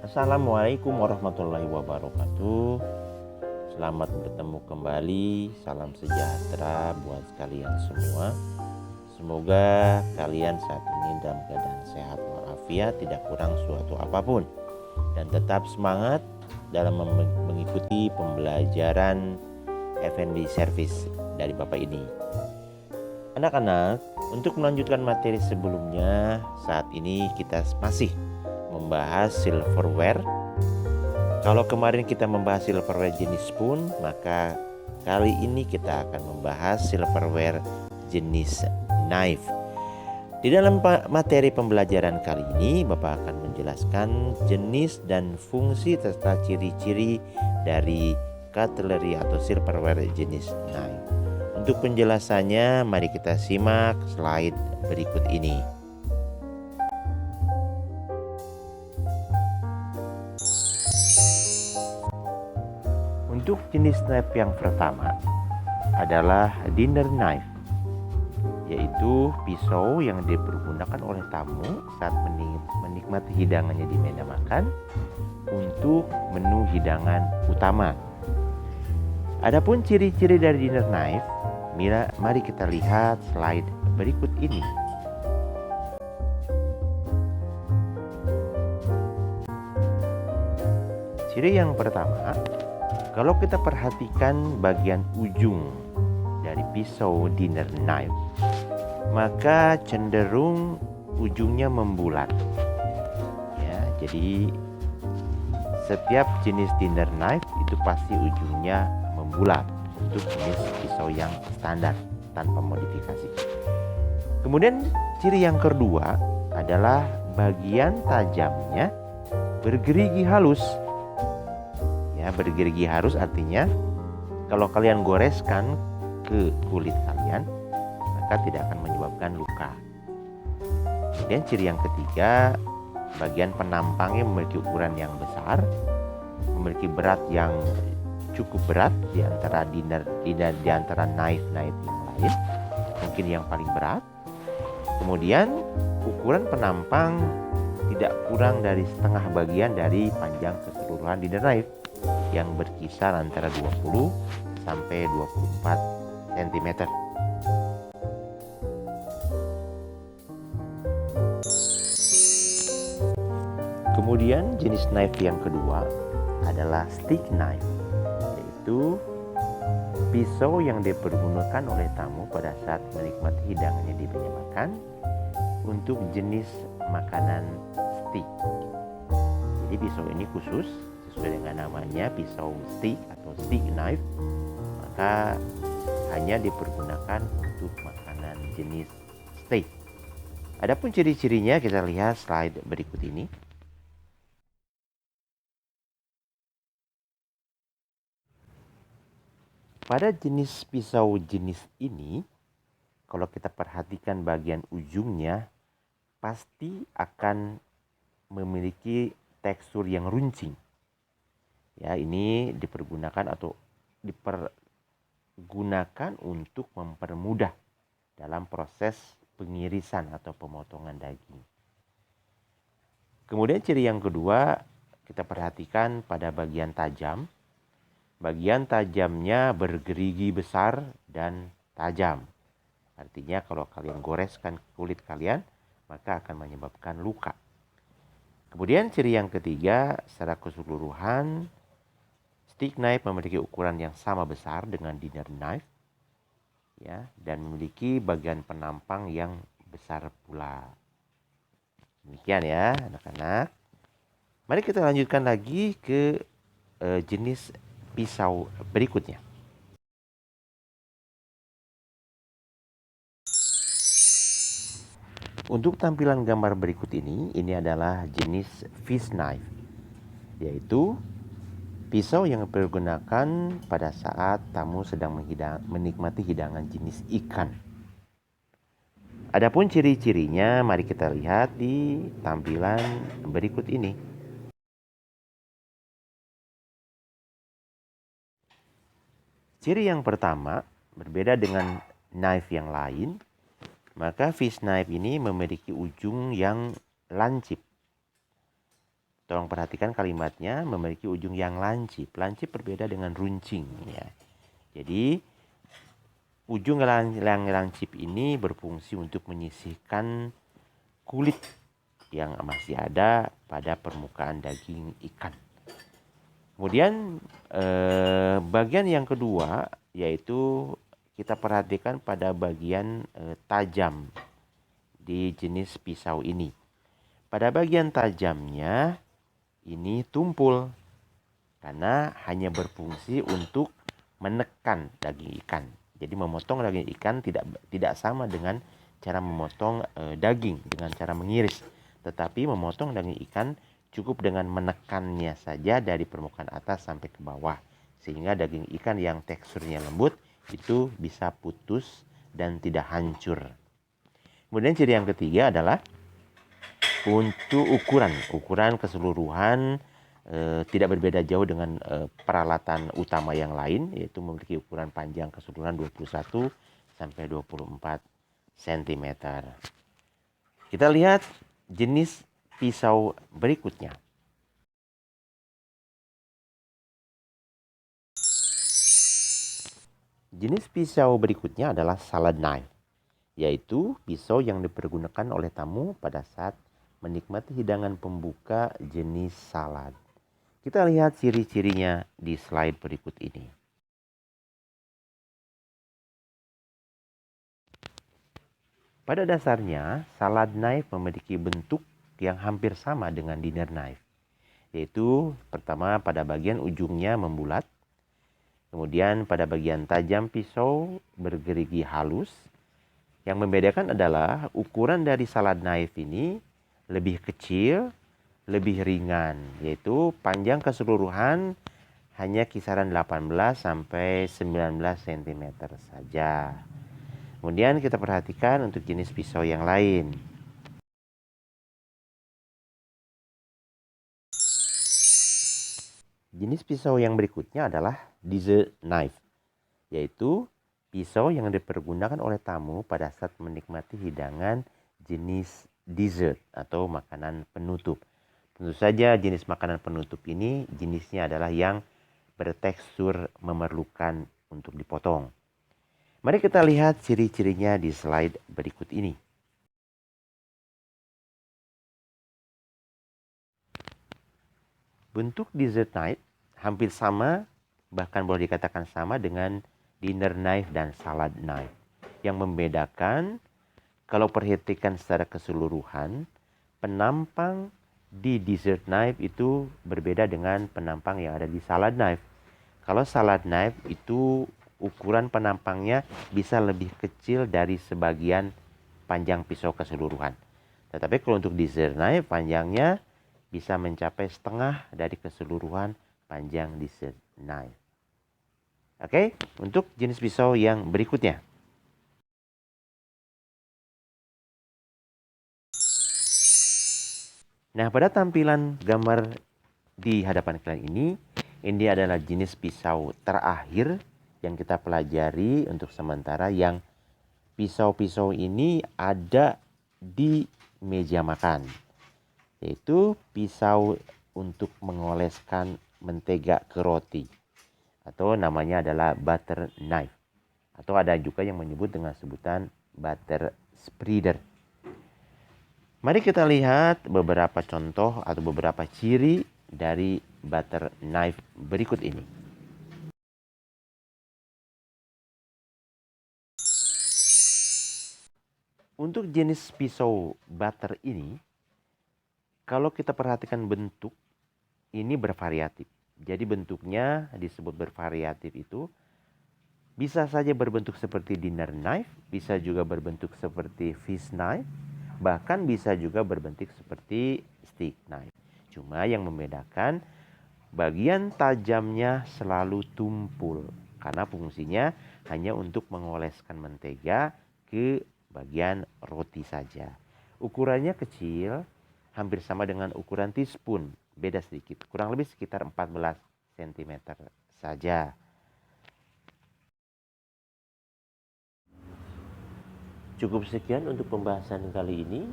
Assalamualaikum warahmatullahi wabarakatuh. Selamat bertemu kembali. Salam sejahtera buat kalian semua. Semoga kalian saat ini dalam keadaan sehat walafiat, tidak kurang suatu apapun, dan tetap semangat dalam mengikuti pembelajaran F&B Service dari Bapak ini. Anak-anak, untuk melanjutkan materi sebelumnya, saat ini kita masih membahas silverware. Kalau kemarin kita membahas silverware jenis spoon, maka kali ini kita akan membahas silverware jenis knife. Di dalam materi pembelajaran kali ini, Bapak akan menjelaskan jenis dan fungsi serta ciri-ciri dari cutlery atau silverware jenis knife. Untuk penjelasannya, mari kita simak slide berikut ini. Untuk jenis knife yang pertama adalah dinner knife, yaitu pisau yang dipergunakan oleh tamu saat menikmati hidangannya di meja makan untuk menu hidangan utama. Adapun ciri-ciri dari dinner knife, mari kita lihat slide berikut ini. Ciri yang pertama, kalau kita perhatikan bagian ujung dari pisau dinner knife, maka cenderung ujungnya membulat. Ya, jadi setiap jenis dinner knife itu pasti ujungnya membulat untuk jenis pisau yang standar tanpa modifikasi. Kemudian ciri yang kedua adalah bagian tajamnya bergerigi halus. Ya, bergerigi halus artinya kalau kalian goreskan ke kulit kalian, maka tidak akan menyebabkan luka. Kemudian ciri yang ketiga, bagian penampangnya memiliki ukuran yang besar, memiliki berat yang cukup berat di antara knife yang lain, mungkin yang paling berat. Kemudian ukuran penampang tidak kurang dari setengah bagian dari panjang keseluruhan dinner knife, yang berkisar antara 20 sampai 24 cm. Kemudian jenis knife yang kedua adalah stick knife, yaitu pisau yang dipergunakan oleh tamu pada saat menikmati hidangannya di meja makan untuk jenis makanan stick. Jadi pisau ini khusus sesuai dengan namanya, pisau stick atau stick knife, maka hanya dipergunakan untuk makanan jenis steak. Adapun ciri-cirinya kita lihat slide berikut ini. Pada jenis pisau jenis ini, kalau kita perhatikan bagian ujungnya, pasti akan memiliki tekstur yang runcing. Ya, ini dipergunakan untuk mempermudah dalam proses pengirisan atau pemotongan daging. Kemudian ciri yang kedua, kita perhatikan pada bagian tajam. Bagian tajamnya bergerigi besar dan tajam. Artinya kalau kalian goreskan kulit kalian, maka akan menyebabkan luka. Kemudian ciri yang ketiga, secara keseluruhan stick knife memiliki ukuran yang sama besar dengan dinner knife, ya, dan memiliki bagian penampang yang besar pula. Demikian ya anak-anak. Mari kita lanjutkan lagi ke jenis pisau berikutnya. Untuk tampilan gambar berikut ini adalah jenis fish knife, yaitu pisau yang dipergunakan pada saat tamu sedang menikmati hidangan jenis ikan. Adapun ciri-cirinya mari kita lihat di tampilan berikut ini. Ciri yang pertama, berbeda dengan knife yang lain, maka fish knife ini memiliki ujung yang lancip. Tolong perhatikan kalimatnya, memiliki ujung yang lancip. Lancip berbeda dengan runcing ya. Jadi ujung yang lancip ini berfungsi untuk menyisihkan kulit yang masih ada pada permukaan daging ikan. Kemudian bagian yang kedua yaitu kita perhatikan pada bagian tajam di jenis pisau ini. Pada bagian tajamnya ini tumpul karena hanya berfungsi untuk menekan daging ikan. Jadi memotong daging ikan tidak sama dengan cara memotong daging dengan cara mengiris, tetapi memotong daging ikan cukup dengan menekannya saja dari permukaan atas sampai ke bawah, sehingga daging ikan yang teksturnya lembut itu bisa putus dan tidak hancur. Kemudian ciri yang ketiga adalah untuk ukuran keseluruhan tidak berbeda jauh dengan peralatan utama yang lain, yaitu memiliki ukuran panjang keseluruhan 21 sampai 24 cm. Kita lihat jenis pisau berikutnya. Jenis pisau berikutnya adalah salad knife, yaitu pisau yang dipergunakan oleh tamu pada saat menikmati hidangan pembuka jenis salad. Kita lihat ciri-cirinya di slide berikut ini. Pada dasarnya, salad knife memiliki bentuk yang hampir sama dengan dinner knife, yaitu pertama pada bagian ujungnya membulat, kemudian pada bagian tajam pisau bergerigi halus. Yang membedakan adalah ukuran dari salad knife ini lebih kecil, lebih ringan, yaitu panjang keseluruhan hanya kisaran 18 sampai 19 cm saja. Kemudian kita perhatikan untuk jenis pisau yang lain. Jenis pisau yang berikutnya adalah dessert knife, yaitu pisau yang dipergunakan oleh tamu pada saat menikmati hidangan jenis dessert atau makanan penutup. Tentu saja jenis makanan penutup ini jenisnya adalah yang bertekstur memerlukan untuk dipotong. Mari kita lihat ciri-cirinya di slide berikut ini. Bentuk dessert knife hampir sama, bahkan boleh dikatakan sama dengan dinner knife dan salad knife. Yang membedakan, kalau perhatikan secara keseluruhan, penampang di dessert knife itu berbeda dengan penampang yang ada di salad knife. Kalau salad knife itu ukuran penampangnya bisa lebih kecil dari sebagian panjang pisau keseluruhan. Tetapi kalau untuk dessert knife panjangnya bisa mencapai setengah dari keseluruhan panjang dessert knife. Oke, untuk jenis pisau yang berikutnya. Nah, pada tampilan gambar di hadapan kalian ini adalah jenis pisau terakhir yang kita pelajari untuk sementara, yang pisau-pisau ini ada di meja makan, yaitu pisau untuk mengoleskan mentega ke roti, atau namanya adalah butter knife, atau ada juga yang menyebut dengan sebutan butter spreader. Mari kita lihat beberapa contoh atau beberapa ciri dari butter knife berikut ini. Untuk jenis pisau butter ini, kalau kita perhatikan bentuk, ini bervariatif. Jadi bentuknya disebut bervariatif itu bisa saja berbentuk seperti dinner knife, bisa juga berbentuk seperti fish knife, bahkan bisa juga berbentuk seperti stick knife. Cuma yang membedakan, bagian tajamnya selalu tumpul karena fungsinya hanya untuk mengoleskan mentega ke bagian roti saja. Ukurannya kecil, hampir sama dengan ukuran teaspoon, beda sedikit, kurang lebih sekitar 14 cm saja. Cukup sekian untuk pembahasan kali ini.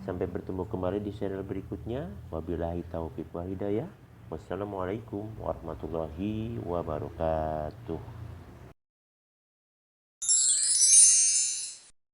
Sampai bertemu kembali di serial berikutnya. Wabillahi taufiq wal hidayah. Wassalamualaikum warahmatullahi wabarakatuh.